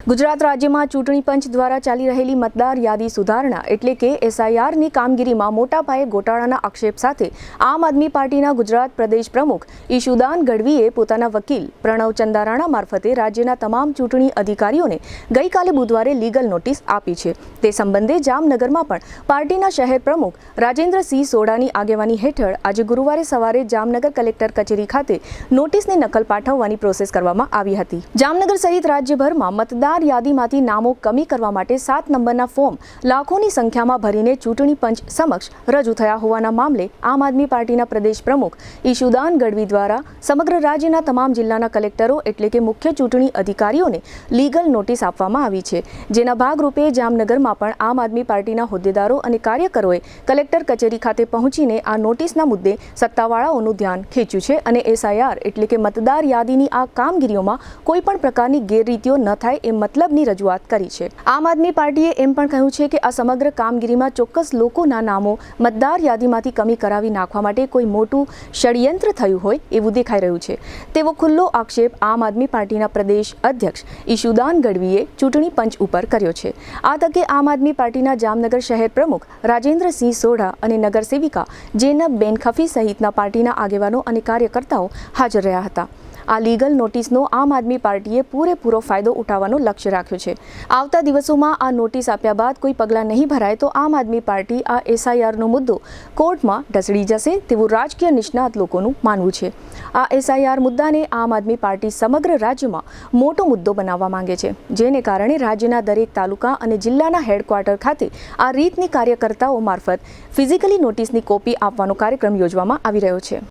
ગુજરાત રાજ્યમાં ચૂંટણી પંચ દ્વારા ચાલી રહેલી મતદાર યાદી સુધારણા એટલે કે એસઆઈઆરની કામગીરીમાં મોટા પાયે ગોટાળાના આક્ષેપ સાથે આમ આદમી પાર્ટીના ગુજરાત પ્રદેશ પ્રમુખ ઈશુદાન ગઢવીએ પોતાના વકીલ પ્રણવ ચંદારાણા મારફતે રાજ્યના તમામ ચૂંટણી અધિકારીઓને ગઈકાલે બુધવારે લીગલ નોટિસ આપી છે। તે સંબંધે જામનગરમાં પણ પાર્ટીના શહેર પ્રમુખ રાજેન્દ્રસિંહ સોઢાની આગેવાની હેઠળ આજે ગુરુવારે સવારે જામનગર કલેક્ટર કચેરી ખાતે નોટિસની નકલ પાઠવવાની પ્રોસેસ કરવામાં આવી હતી। જામનગર સહિત રાજ્યભરમાં મતદાર યાદીમાંથી નામો કમી કરવા માટે 7 નંબરના ફોર્મ લાખોની સંખ્યામાં ભરીને ચૂંટણી પંચ સમક્ષ રજૂ થયા હોવાના મામલે આમ આદમી પાર્ટીના પ્રદેશ પ્રમુખ ઈશુદાન ગઢવી દ્વારા સમગ્ર રાજ્યના તમામ જિલ્લાના કલેક્ટરો એટલે કે મુખ્ય ચૂંટણી અધિકારીઓને લીગલ નોટિસ આપવામાં આવી છે, જેના ભાગરૂપે જામનગરમાં પણ આમ આદમી પાર્ટીના હોદ્દેદારો અને કાર્યકરોએ કલેક્ટર કચેરી ખાતે પહોંચીને આ નોટિસના મુદ્દે સત્તાવાળાઓનું ધ્યાન ખેંચ્યું છે અને એસઆઈઆર એટલે કે મતદાર યાદીની આ કામગીરીઓમાં કોઈપણ પ્રકારની ગેરરીતિઓ ન થાય એ મતલબની રજૂઆત કરી છે। આમ આદમી પાર્ટીએ એમ પણ કહ્યું છે કે આ સમગ્ર કામગીરીમાં ચોક્કસ લોકોના નામો મતદાર યાદીમાંથી કમી કરાવી નાખવા માટે કોઈ મોટું ષડયંત્ર થયું હોય એવું દેખાઈ રહ્યું છે તેવો ખુલ્લો આક્ષેપ આમ આદમી પાર્ટીના પ્રદેશ અધ્યક્ષ ઈશુદાન ગઢવીએ ચૂંટણી પંચ ઉપર કર્યો છે। આ તકે આમ આદમી પાર્ટીના જામનગર શહેર પ્રમુખ રાજેન્દ્રસિંહ સોઢા અને નગર સેવિકા જેનબબેન ખફી સહિતના પાર્ટીના આગેવાનો અને કાર્યકર્તાઓ હાજર રહ્યા હતા। આ લીગલ નોટિસનો આમ આદમી પાર્ટીએ પૂરેપૂરો ફાયદો ઉઠાવવાનો લક્ષ્ય રાખ્યો છે। આવતા દિવસોમાં આ નોટિસ આપ્યા બાદ કોઈ પગલાં નહીં ભરાય તો આમ આદમી પાર્ટી આ એસઆઈઆરનો મુદ્દો કોર્ટમાં ઢસડી જશે તેવું રાજકીય નિષ્ણાત લોકોનું માનવું છે। આ એસઆઈઆર મુદ્દાને આમ આદમી પાર્ટી સમગ્ર રાજ્યમાં મોટો મુદ્દો બનાવવા માંગે છે, જેને કારણે રાજ્યના દરેક તાલુકા અને જિલ્લાના હેડક્વાર્ટર ખાતે આ રીતની કાર્યકર્તાઓ મારફત ફિઝિકલી નોટિસની કોપી આપવાનો કાર્યક્રમ યોજવામાં આવી રહ્યો છે।